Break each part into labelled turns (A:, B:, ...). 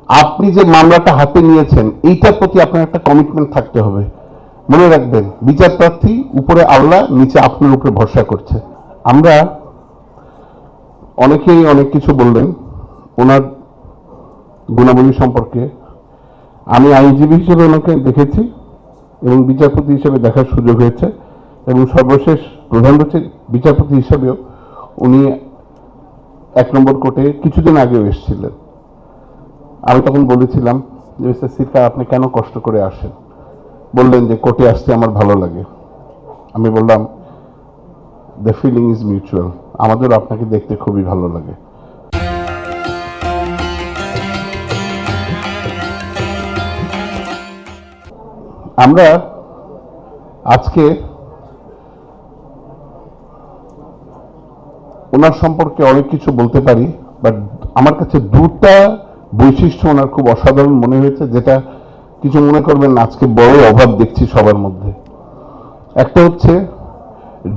A: আপনি যে মামলাটা হাতে নিয়েছেন এইটার প্রতি আপনার একটা কমিটমেন্ট থাকতে হবে। মনে রাখবেন, বিচার প্রার্থী উপরে আল্লাহ, নিচে আপনার উপরে ভরসা করছে। আমরা অনেকেই অনেক কিছু বললেন ওনার গুণাবলী সম্পর্কে। আমি আইনজীবী হিসেবে ওনাকে দেখেছি এবং বিচারপতি হিসেবে দেখার সুযোগ হয়েছে, এবং সর্বশেষ প্রধান বিচারপতি হিসেবেও উনি 1 নম্বর কোর্টে কিছুদিন আগেও এসেছিলেন। আমি তখন বলেছিলাম যে মিস্টার সিরকার, আপনি কেন কষ্ট করে আসেন? বললেন যে কোর্টে আসতে আমার ভালো লাগে। আমি বললাম দ্য ফিলিং ইজ মিউচুয়াল, আমাদেরও আপনাকে দেখতে খুবই ভালো লাগে। আমরা আজকে ওনার সম্পর্কে অনেক কিছু বলতে পারি, বাট আমার কাছে দুটা বৈশিষ্ট্য ওনার খুব অসাধারণ মনে হয়েছে, যেটা কিছু মনে করবেন না আজকে বড় অভাব দেখছি সবার মধ্যে। একটা হচ্ছে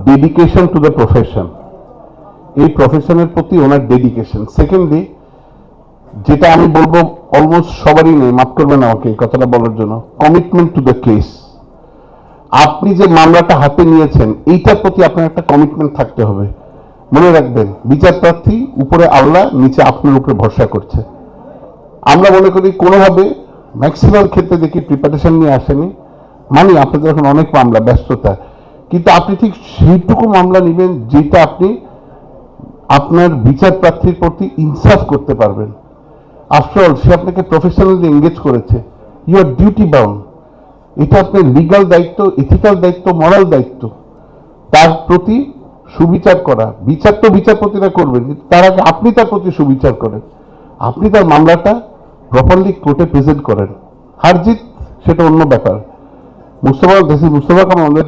A: ডেডিকেশন টু দ্য প্রফেশন, এই প্রফেশনের প্রতি ওনার ডেডিকেশন। সেকেন্ডলি, যেটা আমি বলবো অলমোস্ট সবারই নেই, মাফ করবেন আমাকে এই কথাটা বলার জন্য, কমিটমেন্ট টু দ্য কেস। আপনি যে মামলাটা হাতে নিয়েছেন এইটার প্রতি আপনার একটা কমিটমেন্ট থাকতে হবে। মনে রাখবেন, বিচার প্রার্থী উপরে আল্লাহ, নিচে আপনার উপরে ভরসা করছে। আমরা মনে করি কোনোভাবে ম্যাক্সিমাম ক্ষেত্রে দেখি প্রিপারেশন নিয়ে আসেনি, মানি আপনাদের এখন অনেক মামলা, ব্যস্ততা, কিন্তু আপনি ঠিক সেইটুকু মামলা নেবেন যেটা আপনি আপনার বিচার প্রার্থীর প্রতি ইনসাফ করতে পারবেন। আফটার অল সে আপনাকে প্রফেশনালি এঙ্গেজ করেছে, ইউ আর ডিউটি বাউন্ড। এটা আপনার লিগাল দায়িত্ব, ইথিক্যাল দায়িত্ব, মরাল দায়িত্ব, তার প্রতি সুবিচার করা। বিচার তো বিচারপতিরা করবেন, কিন্তু তার আগে আপনি তার প্রতি সুবিচার করেন, আপনি তার মামলাটা প্রপারলি কোর্টে প্রেজেন্ট করেন। হারজিত সেটা অন্য ব্যাপার। মুস্তফা কামাল আমাদের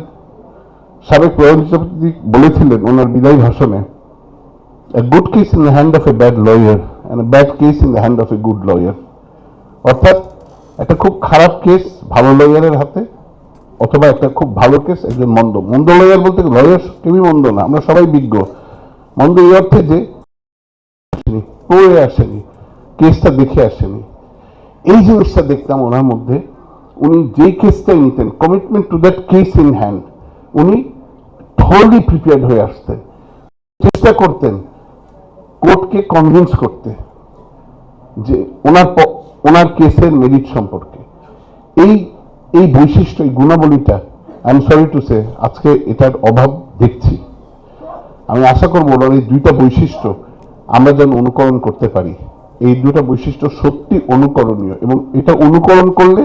A: সাবেক প্রধান বিচারপতি বলেছিলেন ওনার বিদায়ী ভাষণে, a good case in the hand of a bad lawyer and a bad case in the hand of a good lawyer। অর্থাৎ একটা খুব খারাপ কেস ভালো লয়ারের হাতে, অথবা একটা খুব ভালো কেস একজন মন্দ লয়ার। বলতে লয়ার কেউই মন্দ না, আমরা সবাই বিজ্ঞ। মন্দ এই অর্থে যে পড়ে আসেনি, কেসটা দেখে আসেনি। এই জিনিসটা দেখতাম ওনার মধ্যে। উনি যে কেসটাই নিতেন, commitment to that case in hand, উনি থরলি প্রিপেয়ার্ড হয়ে আসতেন, চেষ্টা করতেন কোর্টকে কনভিন্স করতে যে ওনার কেসের মেরিট সম্পর্কে। এই বৈশিষ্ট্য, এই গুণাবলীটা I am sorry to say আজকে এটার অভাব দেখছি। আমি আশা করবো ওনার এই দুইটা বৈশিষ্ট্য আমরা যেন অনুকরণ করতে পারি। এই দুটা বৈশিষ্ট্য সত্যি অনুকরণীয়, এবং এটা অনুকরণ করলে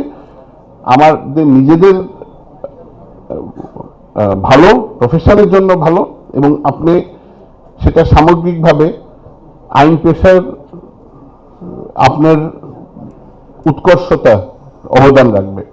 A: আমাদের নিজেদের ভালো, প্রফেশনের জন্য ভালো, এবং আপনি সেটা সামগ্রিকভাবে আইন পেশার আপনার উৎকর্ষতা অবদান রাখবে।